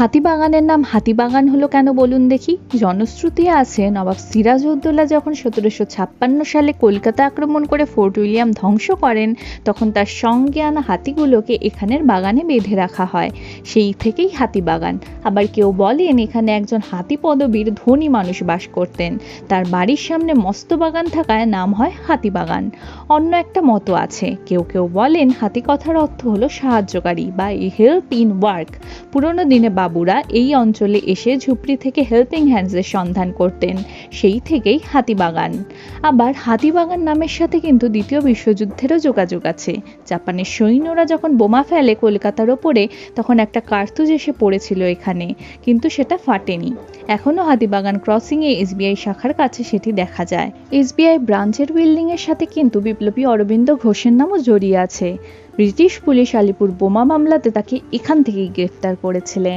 হাতিবাগানের নাম হাতিবাগান হলো কেন বলুন দেখি। জনশ্রুতি আছে নবাব সিরাজউদ্দৌলা যখন 1756 সালে কলকাতা আক্রমণ করে ফোর্ট উইলিয়াম ধ্বংস করেন, তখন তার সঙ্গে আনা হাতিগুলোকে এখানের বাগানে বেঁধে রাখা হয়। সেই থেকেই হাতিবাগান। আবার কেউ বলেন এখানে একজন হাতি পদবীর ধনী মানুষ বাস করতেন, তার বাড়ির সামনে মস্ত বাগান থাকায় নাম হয় হাতিবাগান। অন্য একটা মতো আছে, কেউ কেউ বলেন হাতি কথার অর্থ হলো সাহায্যকারী বা হেল্প ইন ওয়ার্ক। পুরনো দিনে বাবুরা এই অঞ্চলে এসে ঝুপড়ি থেকে হেল্পিং হ্যান্ডসের সন্ধান করতেন, সেই থেকেই হাতিবাগান। আবার হাতিবাগান নামের সাথে কিন্তু দ্বিতীয় বিশ্বযুদ্ধেরও যোগাযোগ আছে। জাপানের সৈন্যরা যখন বোমা ফেলে কলকাতার ওপরে, তখন একটা কার্তুজ এসে পড়েছিল এখানে, কিন্তু সেটা ফাটেনি। এখনও হাতিবাগান ক্রসিংয়ে এসবিআই শাখার কাছে সেটি দেখা যায়। এসবিআই ব্রাঞ্চের বিল্ডিং এর সাথে কিন্তু বিপ্লবী অরবিন্দ ঘোষের নামও জড়িয়ে আছে। ব্রিটিশ পুলিশ আলিপুর বোমা মামলাতে তাকে এখান থেকেই গ্রেফতার করেছিলেন।